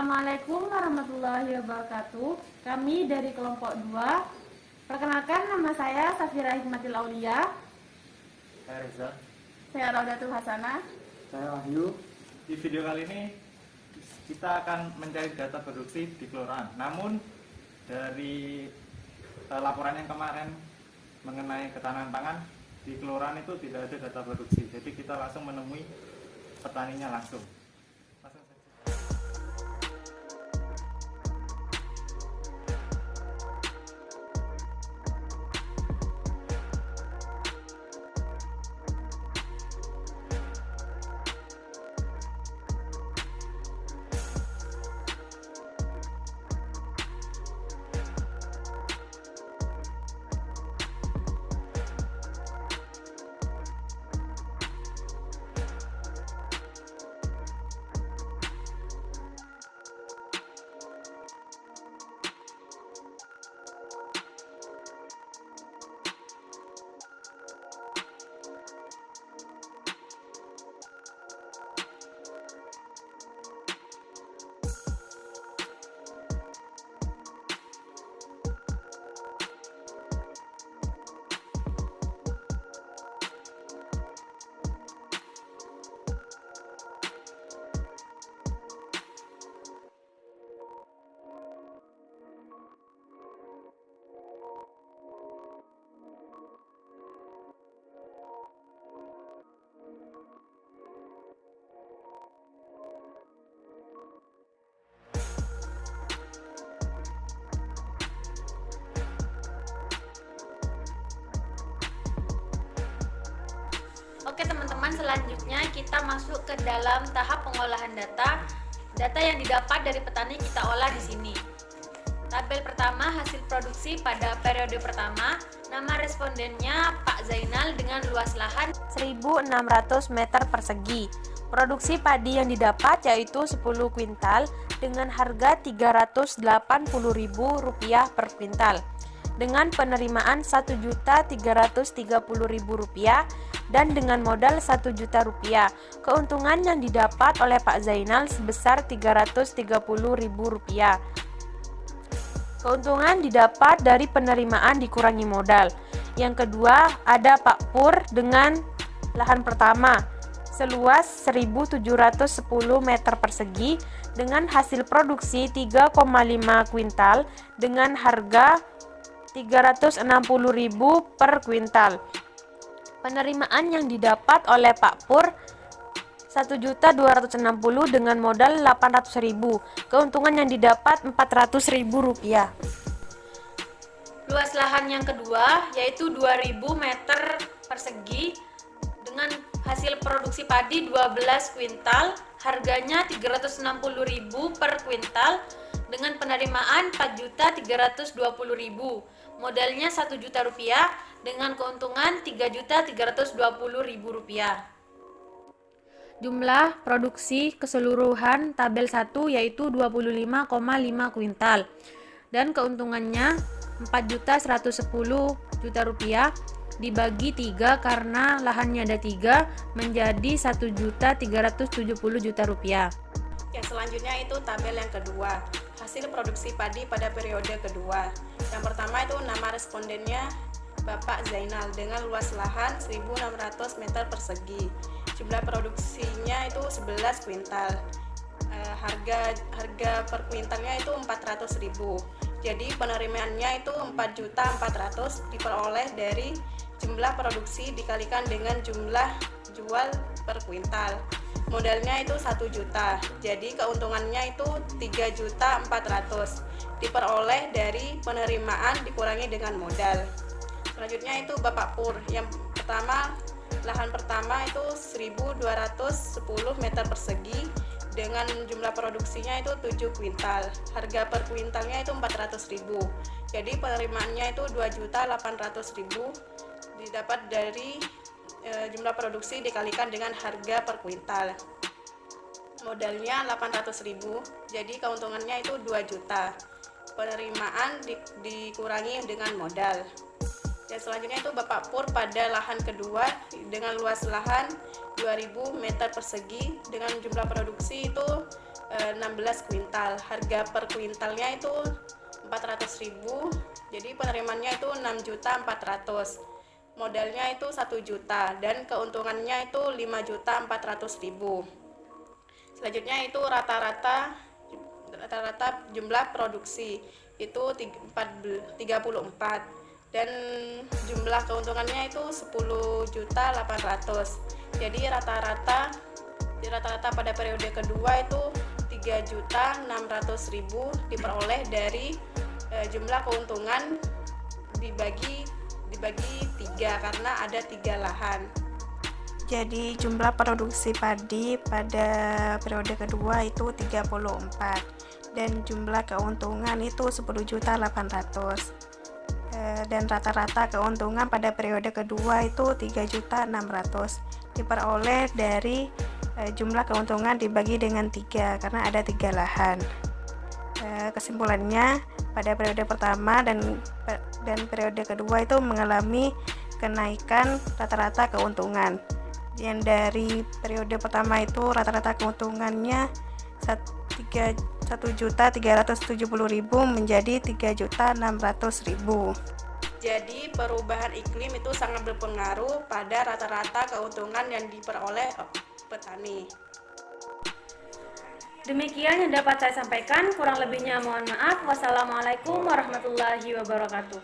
Assalamualaikum warahmatullahi wabarakatuh. Kami dari kelompok 2. Perkenalkan, nama saya Safira Hikmatil Aulia. Saya Reza. Saya Raudatul Hasanah. Saya Wahyu. Di video kali ini kita akan mencari data produksi di kelurahan. Namun dari laporan yang kemarin mengenai ketahanan pangan di kelurahan itu tidak ada data produksi. Jadi kita langsung menemui petaninya langsung. Langsung saja. Oke teman-teman, selanjutnya kita masuk ke dalam tahap pengolahan data. Data yang didapat dari petani kita olah di sini. Tabel pertama, hasil produksi pada periode pertama. Nama respondennya Pak Zainal dengan luas lahan 1.600 meter persegi. Produksi padi yang didapat yaitu 10 kuintal dengan harga Rp380.000 per kuintal, dengan penerimaan Rp1.330.000 dan dengan modal Rp1.000.000. Keuntungan yang didapat oleh Pak Zainal sebesar Rp330.000. Keuntungan didapat dari penerimaan dikurangi modal. Yang kedua, ada Pak Pur dengan lahan pertama seluas 1.710 meter persegi dengan hasil produksi 3,5 kuintal dengan harga Rp360.000 per kuintal. Penerimaan yang didapat oleh Pak Pur Rp1.260.000 dengan modal Rp800.000. Keuntungan yang didapat Rp400.000. Luas lahan yang kedua yaitu 2.000 meter persegi dengan hasil produksi padi 12 kuintal, harganya Rp360.000 per kuintal dengan penerimaan Rp4.320.000. Modalnya Rp1.000.000 dengan keuntungan Rp3.320.000. Jumlah produksi keseluruhan tabel 1 yaitu 25,5 kuintal dan keuntungannya Rp4.110.000 dibagi 3 karena lahannya ada 3 menjadi Rp1.370.000. Yang selanjutnya itu tabel yang kedua, hasil produksi padi pada periode kedua. Yang pertama itu nama respondennya Bapak Zainal dengan luas lahan 1.600 meter persegi. Jumlah produksinya itu 11 kuintal. Harga per kuintalnya itu Rp400.000. Jadi penerimaannya itu Rp4.400.000 diperoleh dari jumlah produksi dikalikan dengan jumlah jual per kuintal. Modalnya itu Rp1.000.000. Jadi keuntungannya itu Rp3.400.000 diperoleh dari penerimaan dikurangi dengan modal. Selanjutnya itu Bapak Pur. Yang pertama, lahan pertama itu 1.210 meter persegi dengan jumlah produksinya itu 7 kuintal. Harga per kuintalnya itu Rp400.000. Jadi penerimaannya itu Rp2.800.000 didapat dari jumlah produksi dikalikan dengan harga per kuintal. Modalnya Rp800.000. Jadi keuntungannya itu Rp2.000.000. Penerimaan dikurangi dengan modal. Dan selanjutnya itu Bapak Pur pada lahan kedua dengan luas lahan 2000 meter persegi dengan jumlah produksi itu 16 kuintal. Harga per kuintalnya itu 400.000. Jadi penerimaannya itu 6.400.000. Modalnya itu 1 juta dan keuntungannya itu 5.400.000. Selanjutnya itu rata-rata jumlah produksi itu 34 dan jumlah keuntungannya itu 10.800.000. Jadi rata-rata pada periode kedua itu 3.600.000 diperoleh dari jumlah keuntungan dibagi 3 karena ada 3 lahan. Jadi jumlah produksi padi pada periode kedua itu 34 dan jumlah keuntungan itu 10.800.000. Dan rata-rata keuntungan pada periode kedua itu 3.600.000 diperoleh dari jumlah keuntungan dibagi dengan 3 karena ada 3 lahan. Kesimpulannya pada periode pertama dan periode kedua itu mengalami kenaikan rata-rata keuntungan. Yang dari periode pertama itu rata-rata keuntungannya 1.370.000 menjadi 3.600.000. Jadi perubahan iklim itu sangat berpengaruh pada rata-rata keuntungan yang diperoleh petani. Demikian yang dapat saya sampaikan, kurang lebihnya mohon maaf. Wassalamualaikum warahmatullahi wabarakatuh.